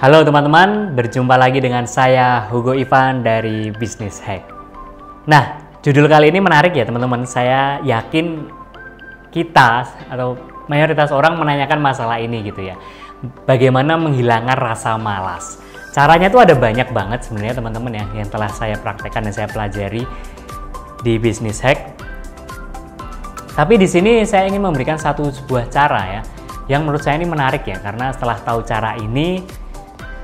Halo teman-teman, berjumpa lagi dengan saya Hugo Ivan dari Business Hack. Nah, judul kali ini menarik ya teman-teman. Saya yakin kita atau mayoritas orang menanyakan masalah ini gitu ya. Bagaimana menghilangkan rasa malas? Caranya tuh ada banyak banget sebenarnya teman-teman ya, yang telah saya praktekkan dan saya pelajari di Business Hack. Tapi di sini saya ingin memberikan sebuah cara ya, yang menurut saya ini menarik ya, karena setelah tahu cara ini,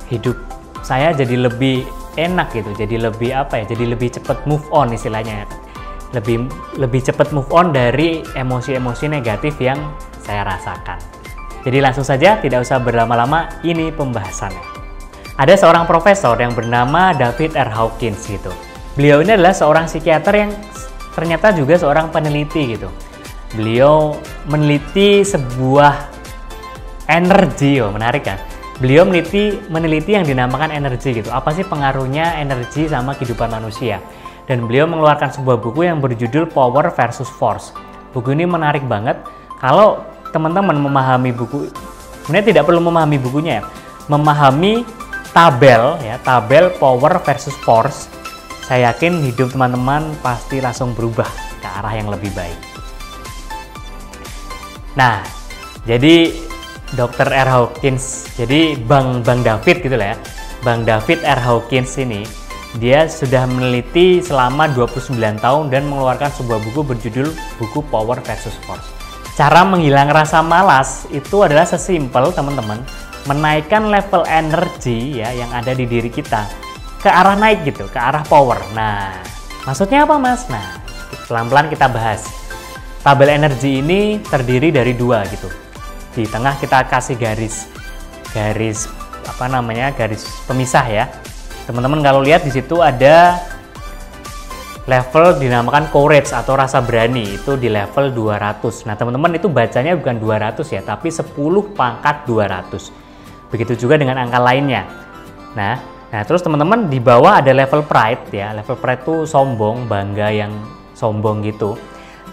hidup saya jadi lebih enak gitu, jadi lebih jadi lebih cepat move on istilahnya, lebih cepat move on dari emosi-emosi negatif yang saya rasakan. Jadi langsung saja, tidak usah berlama-lama, ini pembahasannya. Ada seorang profesor yang bernama David R. Hawkins gitu. Beliau ini adalah seorang psikiater yang ternyata juga seorang peneliti gitu. Beliau meneliti sebuah energi, menarik kan? Beliau meneliti yang dinamakan energi gitu. Apa sih pengaruhnya energi sama kehidupan manusia? Dan beliau mengeluarkan sebuah buku yang berjudul Power versus Force. Buku ini menarik banget. Kalau teman-teman memahami buku, sebenarnya tidak perlu memahami bukunya ya. Memahami tabel Power versus Force, saya yakin hidup teman-teman pasti langsung berubah ke arah yang lebih baik. Nah, jadi Dr. R. Hawkins, jadi Bang David gitu lah ya. Bang David R. Hawkins ini, dia sudah meneliti selama 29 tahun dan mengeluarkan sebuah buku berjudul buku Power versus Force. Cara menghilang rasa malas itu adalah sesimpel teman-teman, menaikkan level energi ya yang ada di diri kita ke arah naik gitu, ke arah power. Nah, maksudnya apa Mas? Nah, pelan-pelan kita bahas. Tabel energi ini terdiri dari dua gitu. Di tengah kita kasih garis pemisah ya. Teman-teman kalau lihat di situ ada level dinamakan courage atau rasa berani, itu di level 200. Nah, teman-teman itu bacanya bukan 200 ya, tapi 10 pangkat 200. Begitu juga dengan angka lainnya. Nah, terus teman-teman di bawah ada level pride ya. Level pride itu sombong, bangga yang sombong gitu.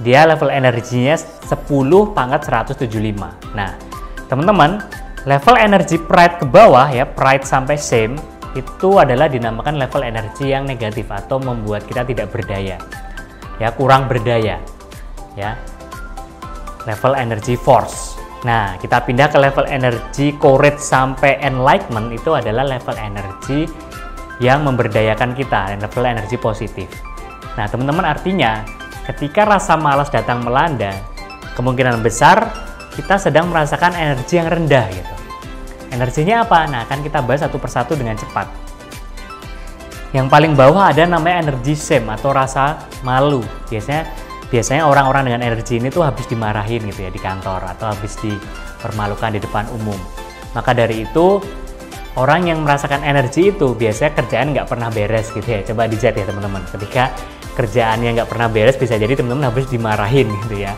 Dia level energinya 10 pangkat 175. Nah, teman-teman, level energi pride ke bawah ya, pride sampai shame, itu adalah dinamakan level energi yang negatif atau membuat kita tidak berdaya. Ya, kurang berdaya. Ya. Level energi force. Nah, kita pindah ke level energi courage sampai enlightenment, itu adalah level energi yang memberdayakan kita, level energi positif. Nah, teman-teman, artinya ketika rasa malas datang melanda, kemungkinan besar kita sedang merasakan energi yang rendah gitu. Energinya apa? Nah, akan kita bahas satu persatu dengan cepat. Yang paling bawah ada namanya energi shame atau rasa malu. Biasanya orang-orang dengan energi ini tuh habis dimarahin gitu ya di kantor atau habis dipermalukan di depan umum. Maka dari itu, orang yang merasakan energi itu biasanya kerjaan nggak pernah beres gitu ya. Coba dicek ya teman-teman. Ketika kerjaannya nggak pernah beres, bisa jadi teman-teman habis dimarahin gitu ya,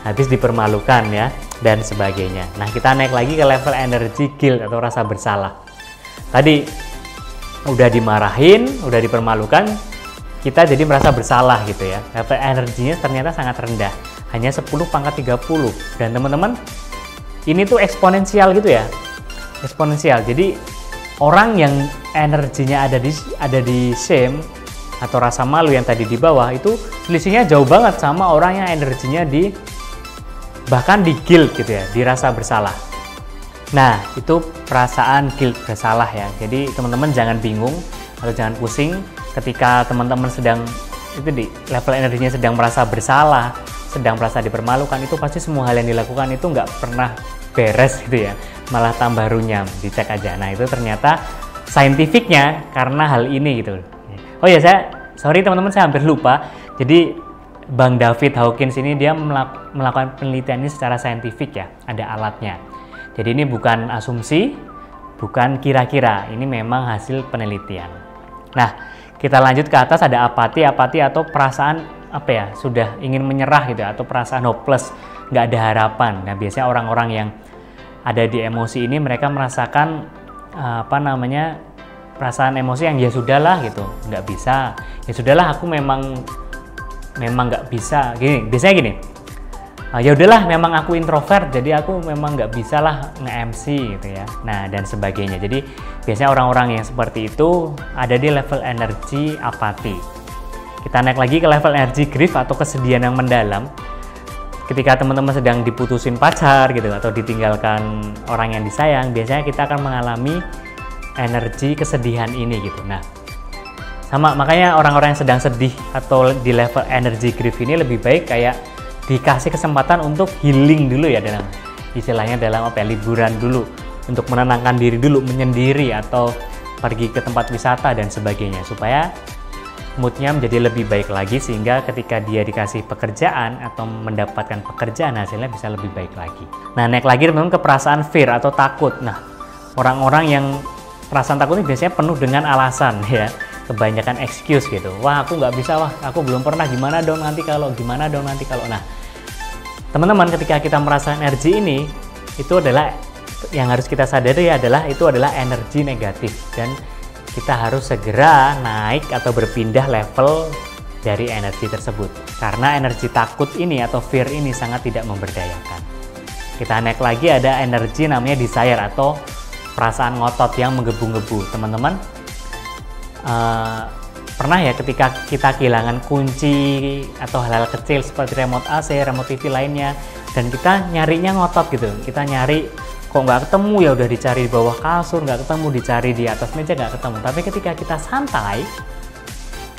habis dipermalukan ya, dan sebagainya. Nah, kita naik lagi ke level energi guilt atau rasa bersalah. Tadi udah dimarahin, udah dipermalukan, kita jadi merasa bersalah gitu ya. Level energinya ternyata sangat rendah, hanya 10 pangkat 30. Dan teman-teman, ini tuh eksponensial gitu ya, eksponensial. Jadi orang yang energinya ada di shame atau rasa malu yang tadi di bawah, itu selisihnya jauh banget sama orang yang energinya bahkan di guilt gitu ya, dirasa bersalah. Nah, itu perasaan guilt, bersalah ya. Jadi teman-teman jangan bingung atau jangan pusing ketika teman-teman sedang itu di level energinya sedang merasa bersalah, sedang merasa dipermalukan. Itu pasti semua hal yang dilakukan itu nggak pernah beres gitu ya, malah tambah runyam. Dicek aja. Nah, itu ternyata saintifiknya karena hal ini gitu. Oh ya, sorry teman-teman, saya hampir lupa. Jadi Bang David Hawkins ini dia melakukan penelitian ini secara saintifik ya, ada alatnya. Jadi ini bukan asumsi, bukan kira-kira, ini memang hasil penelitian. Nah, kita lanjut ke atas, ada apati atau perasaan sudah ingin menyerah gitu atau perasaan hopeless, nggak ada harapan. Nah, biasanya orang-orang yang ada di emosi ini mereka merasakan perasaan emosi yang ya sudahlah gitu, nggak bisa, ya sudahlah aku memang nggak bisa. Biasanya gini, Ya udahlah, memang aku introvert, jadi aku memang nggak bisa lah nge-MC gitu ya. Nah, dan sebagainya. Jadi biasanya orang-orang yang seperti itu ada di level energi apati. Kita naik lagi ke level energi grief atau kesedihan yang mendalam. Ketika teman-teman sedang diputusin pacar gitu atau ditinggalkan orang yang disayang, biasanya kita akan mengalami energi kesedihan ini gitu. Nah, sama makanya orang-orang yang sedang sedih atau di level energi grief ini lebih baik kayak dikasih kesempatan untuk healing dulu ya, dalam istilahnya dalam liburan dulu, untuk menenangkan diri dulu, menyendiri atau pergi ke tempat wisata dan sebagainya, supaya moodnya menjadi lebih baik lagi, sehingga ketika dia dikasih pekerjaan atau mendapatkan pekerjaan hasilnya bisa lebih baik lagi. Nah, naik lagi teman-teman ke perasaan fear atau takut. Nah, orang-orang yang perasaan takut ini biasanya penuh dengan alasan ya, kebanyakan excuse gitu. Wah, aku nggak bisa, wah aku belum pernah, gimana dong nanti kalau, gimana dong nanti kalau. Nah, teman-teman, ketika kita merasa energi ini, itu adalah yang harus kita sadari adalah itu adalah energi negatif, dan kita harus segera naik atau berpindah level dari energi tersebut, karena energi takut ini atau fear ini sangat tidak memberdayakan. Kita naik lagi, ada energi namanya desire atau perasaan ngotot yang menggebu-gebu. Teman-teman pernah ya ketika kita kehilangan kunci atau hal-hal kecil seperti remote AC, remote TV lainnya, dan kita nyarinya ngotot gitu, kita nyari kok nggak ketemu, ya udah dicari di bawah kasur nggak ketemu, dicari di atas meja nggak ketemu. Tapi ketika kita santai,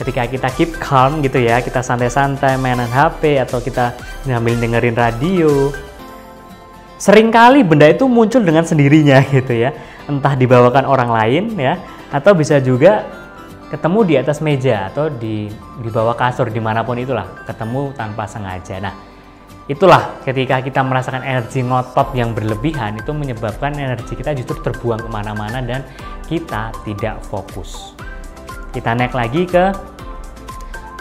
ketika kita keep calm gitu ya, kita santai-santai mainan HP atau kita ngambil dengerin radio, seringkali benda itu muncul dengan sendirinya gitu ya, entah dibawakan orang lain ya, atau bisa juga ketemu di atas meja atau di bawah kasur, dimanapun itulah, ketemu tanpa sengaja. Nah, itulah ketika kita merasakan energi ngotot yang berlebihan, itu menyebabkan energi kita justru terbuang kemana-mana dan kita tidak fokus. Kita naik lagi ke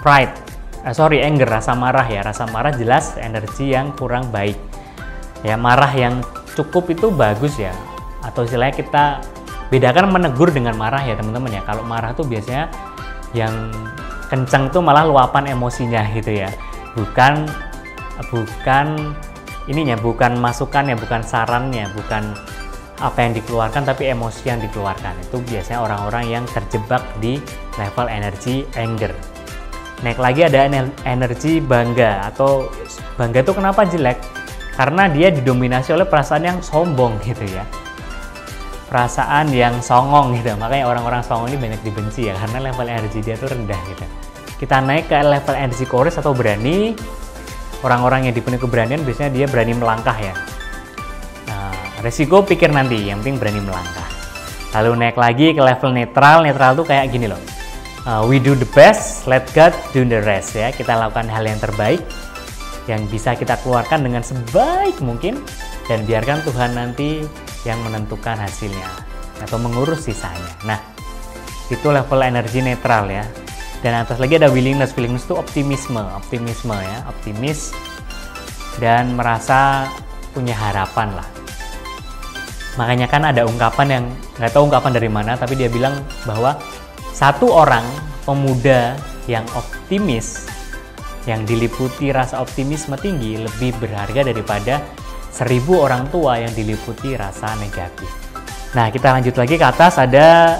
pride, anger, rasa marah ya. Rasa marah jelas energi yang kurang baik ya. Marah yang cukup itu bagus ya, atau istilahnya kita bedakan menegur dengan marah ya teman-teman ya. Kalau marah tuh biasanya yang kencang tuh malah luapan emosinya gitu ya, bukan ininya, bukan masukannya, bukan sarannya, bukan apa yang dikeluarkan, tapi emosi yang dikeluarkan. Itu biasanya orang-orang yang terjebak di level energi anger. Naik lagi ada energi bangga, atau bangga itu kenapa jelek? Karena dia didominasi oleh perasaan yang sombong gitu ya, perasaan yang songong gitu. Makanya orang-orang songong ini banyak dibenci ya, karena level energi dia tuh rendah gitu. Kita naik ke level energi courage atau berani. Orang-orang yang dipenuhi keberanian biasanya dia berani melangkah ya. Nah, resiko pikir nanti, yang penting berani melangkah. Lalu naik lagi ke level netral. Netral tuh kayak gini loh, we do the best, let God do the rest ya. Kita lakukan hal yang terbaik yang bisa kita keluarkan dengan sebaik mungkin, dan biarkan Tuhan nanti yang menentukan hasilnya atau mengurus sisanya. Nah, itu level energi netral ya. Dan atas lagi ada willingness. Willingness itu optimisme ya, optimis dan merasa punya harapan lah. Makanya kan ada ungkapan yang nggak tahu ungkapan dari mana, tapi dia bilang bahwa satu orang pemuda yang optimis, yang diliputi rasa optimisme tinggi, lebih berharga daripada 1000 orang tua yang diliputi rasa negatif. Nah, kita lanjut lagi ke atas, ada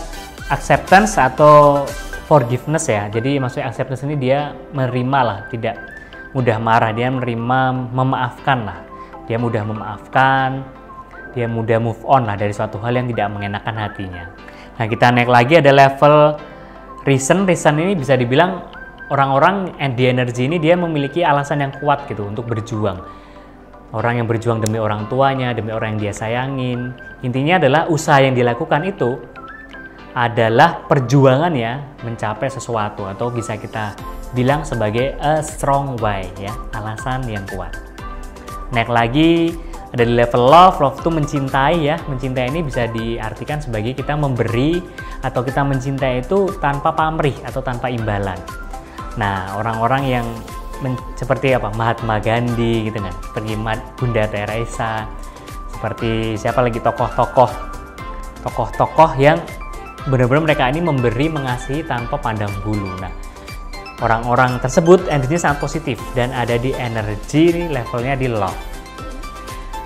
acceptance atau forgiveness ya. Jadi maksudnya acceptance ini dia menerima lah, tidak mudah marah, dia menerima, memaafkan lah. Dia mudah memaafkan, dia mudah move on lah dari suatu hal yang tidak mengenakan hatinya. Nah, kita naik lagi ada level reason. Reason ini bisa dibilang orang-orang di energi ini dia memiliki alasan yang kuat gitu untuk berjuang. Orang yang berjuang demi orang tuanya, demi orang yang dia sayangin. Intinya adalah usaha yang dilakukan itu adalah perjuangan ya, mencapai sesuatu, atau bisa kita bilang sebagai a strong why ya, alasan yang kuat. Naik lagi ada di level love. Love itu mencintai ya. Mencintai ini bisa diartikan sebagai kita memberi atau kita mencintai itu tanpa pamrih atau tanpa imbalan. Nah, orang-orang yang seperti apa, Mahatma Gandhi gitu kan, seperti Bunda Teresa, seperti siapa lagi tokoh-tokoh yang benar-benar mereka ini memberi, mengasihi tanpa pandang bulu. Nah, orang-orang tersebut energinya sangat positif dan ada di energi levelnya di love.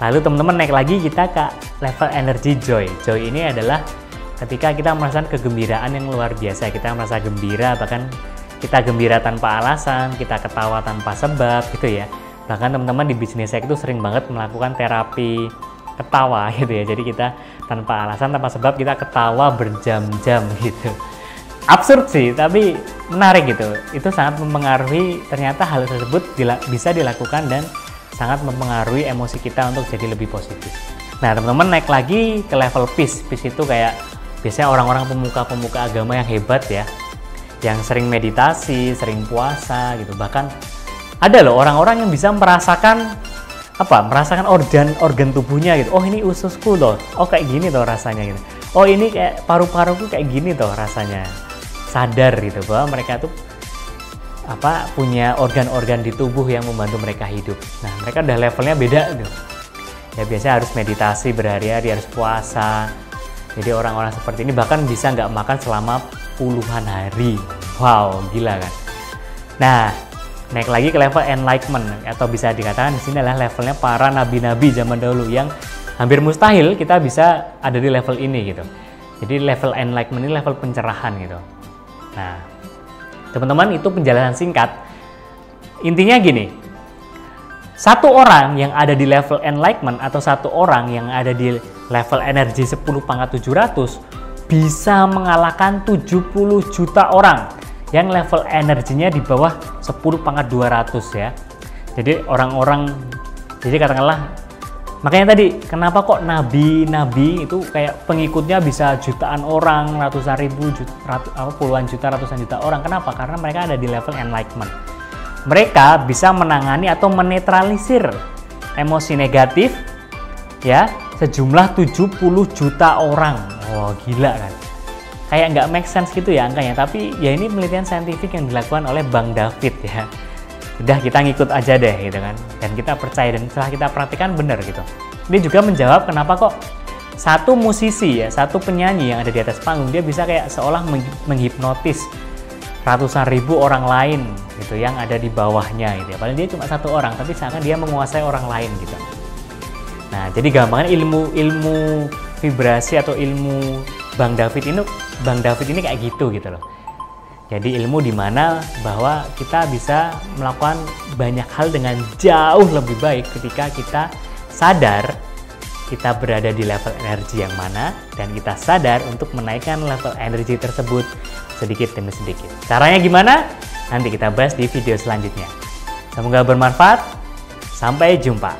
Lalu teman-teman naik lagi kita ke level energi joy. Joy ini adalah ketika kita merasakan kegembiraan yang luar biasa. Kita merasa gembira, bahkan kita gembira tanpa alasan, kita ketawa tanpa sebab gitu ya. Bahkan teman-teman di bisnis saya itu sering banget melakukan terapi ketawa gitu ya. Jadi kita tanpa alasan, tanpa sebab kita ketawa berjam-jam gitu. Absurd sih, tapi menarik gitu. Itu sangat mempengaruhi, ternyata hal tersebut bisa dilakukan dan sangat mempengaruhi emosi kita untuk jadi lebih positif. Nah teman-teman naik lagi ke level peace. Peace itu kayak biasanya orang-orang pemuka-pemuka agama yang hebat ya, yang sering meditasi, sering puasa gitu. Bahkan ada loh orang-orang yang bisa merasakan organ tubuhnya gitu. Oh ini ususku loh, oh kayak gini loh rasanya gitu. Oh ini kayak paru-paruku kayak gini loh rasanya. Sadar gitu bahwa mereka tuh punya organ-organ di tubuh yang membantu mereka hidup. Nah mereka udah levelnya beda gitu. Ya biasanya harus meditasi berhari-hari, harus puasa. Jadi orang-orang seperti ini bahkan bisa nggak makan selama puluhan hari. Wow, gila kan? Nah, naik lagi ke level enlightenment, atau bisa dikatakan di sini adalah levelnya para nabi-nabi zaman dahulu yang hampir mustahil kita bisa ada di level ini gitu. Jadi level enlightenment ini level pencerahan gitu. Nah, teman-teman itu penjelasan singkat. Intinya gini, satu orang yang ada di level enlightenment atau satu orang yang ada di level energi 10 pangkat 700 bisa mengalahkan 70 juta orang yang level energinya di bawah 10 pangkat 200 ya. Jadi jadi katakanlah, makanya tadi kenapa kok nabi-nabi itu kayak pengikutnya bisa jutaan orang, ratusan ribu, puluhan juta, ratusan juta orang. Kenapa? Karena mereka ada di level enlightenment. Mereka bisa menangani atau menetralisir emosi negatif ya sejumlah 70 juta orang. Oh gila kan, kayak nggak make sense gitu ya angkanya, tapi ya ini penelitian saintifik yang dilakukan oleh Bang David ya. Udah kita ngikut aja deh gitu kan, dan kita percaya, dan setelah kita praktikkan bener gitu. Dia juga menjawab kenapa kok satu musisi ya, satu penyanyi yang ada di atas panggung dia bisa kayak seolah menghipnotis ratusan ribu orang lain gitu yang ada di bawahnya gitu ya. Padahal dia cuma satu orang, tapi seakan dia menguasai orang lain gitu. Nah, jadi gampangnya ilmu vibrasi atau ilmu Bang David ini kayak gitu loh. Jadi ilmu dimana bahwa kita bisa melakukan banyak hal dengan jauh lebih baik ketika kita sadar kita berada di level energi yang mana, dan kita sadar untuk menaikkan level energi tersebut sedikit demi sedikit. Caranya gimana? Nanti kita bahas di video selanjutnya. Semoga bermanfaat. Sampai jumpa.